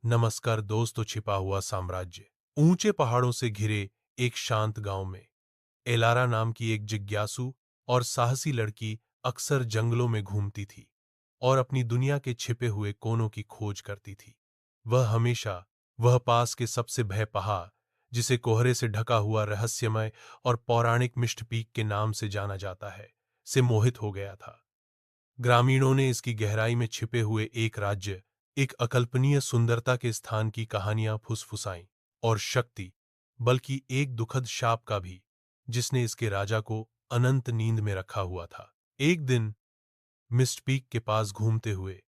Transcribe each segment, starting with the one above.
नमस्कार दोस्तों। छिपा हुआ साम्राज्य। ऊंचे पहाड़ों से घिरे एक शांत गांव में एलारा नाम की एक जिज्ञासु और साहसी लड़की अक्सर जंगलों में घूमती थी और अपनी दुनिया के छिपे हुए कोनों की खोज करती थी। वह पास के सबसे भय पहाड़, जिसे कोहरे से ढका हुआ रहस्यमय और पौराणिक मिस्ट पीक के नाम से जाना जाता है, से मोहित हो गया था। ग्रामीणों ने इसकी गहराई में छिपे हुए एक राज्य, एक अकल्पनीय सुंदरता के स्थान की कहानियां फुसफुसाईं, और शक्ति, बल्कि एक दुखद शाप का भी, जिसने इसके राजा को अनंत नींद में रखा हुआ था। एक दिन मिस्ट पीक के पास घूमते हुए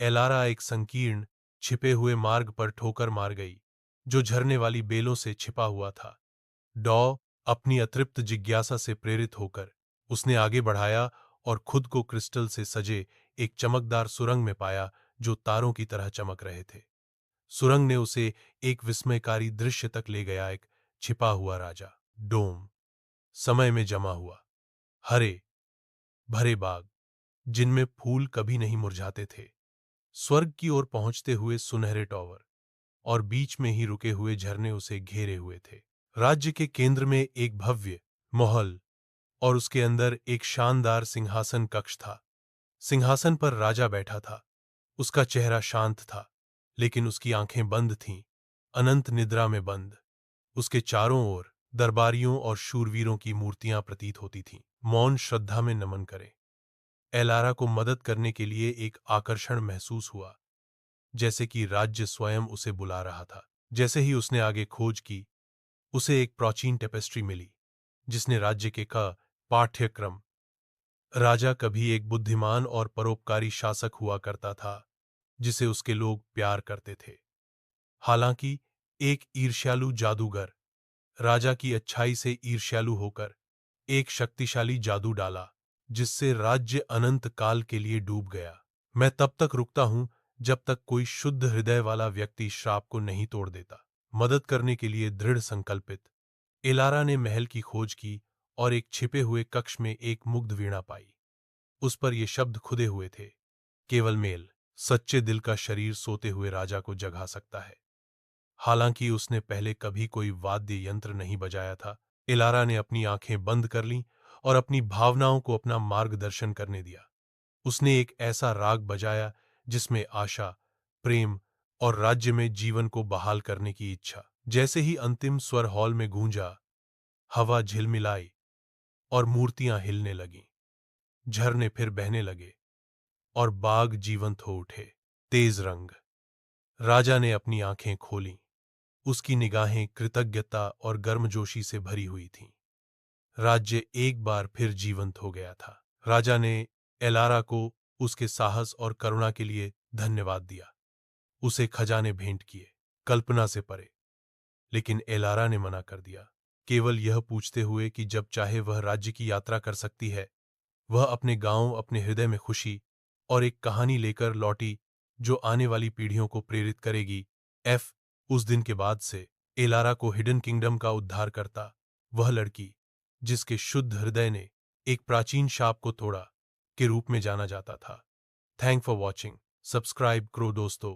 एलारा एक संकीर्ण, छिपे हुए मार्ग पर ठोकर मार गई, जो झरने वाली बेलों से छिपा हुआ था। डॉ अपनी अतृप्त जिज्ञासा से प्रेरित होकर उसने आगे बढ़ाया और खुद को क्रिस्टल से सजे एक चमकदार सुरंग में पाया, जो तारों की तरह चमक रहे थे। सुरंग ने उसे एक विस्मयकारी दृश्य तक ले गया। एक छिपा हुआ राजा डोम, समय में जमा हुआ हरे भरे बाग, जिनमें फूल कभी नहीं मुरझाते थे, स्वर्ग की ओर पहुंचते हुए सुनहरे टॉवर, और बीच में ही रुके हुए झरने उसे घेरे हुए थे। राज्य के केंद्र में एक भव्य महल, और उसके अंदर एक शानदार सिंहासन कक्ष था। सिंहासन पर राजा बैठा था। उसका चेहरा शांत था, लेकिन उसकी आंखें बंद थीं, अनंत निद्रा में बंद। उसके चारों ओर दरबारियों और शूरवीरों की मूर्तियां प्रतीत होती थीं, मौन श्रद्धा में नमन करें। एलारा को मदद करने के लिए एक आकर्षण महसूस हुआ, जैसे कि राज्य स्वयं उसे बुला रहा था। जैसे ही उसने आगे खोज की, उसे एक प्राचीन टेपेस्ट्री मिली, जिसने राज्य के का पाठ्यक्रम। राजा कभी एक बुद्धिमान और परोपकारी शासक हुआ करता था, जिसे उसके लोग प्यार करते थे। हालांकि एक ईर्ष्यालु जादूगर, राजा की अच्छाई से ईर्ष्यालु होकर, एक शक्तिशाली जादू डाला, जिससे राज्य अनंत काल के लिए डूब गया। मैं तब तक रुकता हूं जब तक कोई शुद्ध हृदय वाला व्यक्ति श्राप को नहीं तोड़ देता। मदद करने के लिए दृढ़ संकल्पित, एलारा ने महल की खोज की और एक छिपे हुए कक्ष में एक मुग्ध वीणा पाई। उस पर ये शब्द खुदे हुए थे, केवल मेल, सच्चे दिल का शरीर सोते हुए राजा को जगा सकता है। हालांकि उसने पहले कभी कोई वाद्य यंत्र नहीं बजाया था, एलारा ने अपनी आंखें बंद कर लीं और अपनी भावनाओं को अपना मार्गदर्शन करने दिया। उसने एक ऐसा राग बजाया जिसमें आशा, प्रेम और राज्य में जीवन को बहाल करने की इच्छा। जैसे ही अंतिम स्वर हॉल में गूंजा, हवा झिलमिलाई और मूर्तियां हिलने लगीं। झरने फिर बहने लगे और बाग जीवंत हो उठे। तेज रंग। राजा ने अपनी आंखें खोलीं। उसकी निगाहें कृतज्ञता और गर्मजोशी से भरी हुई थीं। राज्य एक बार फिर जीवंत हो गया था। राजा ने एलारा को उसके साहस और करुणा के लिए धन्यवाद दिया। उसे खजाने भेंट किए, कल्पना से परे। लेकिन एलारा ने मना कर दिया, केवल यह पूछते हुए कि जब चाहे वह राज्य की यात्रा कर सकती है। वह अपने गांव, अपने हृदय में खुशी और एक कहानी लेकर लौटी, जो आने वाली पीढ़ियों को प्रेरित करेगी। उस दिन के बाद से एलारा को हिडन किंगडम का उद्धार करता वह लड़की, जिसके शुद्ध हृदय ने एक प्राचीन शाप को तोड़ा, के रूप में जाना जाता था। Thank for watching. सब्सक्राइब करो दोस्तों।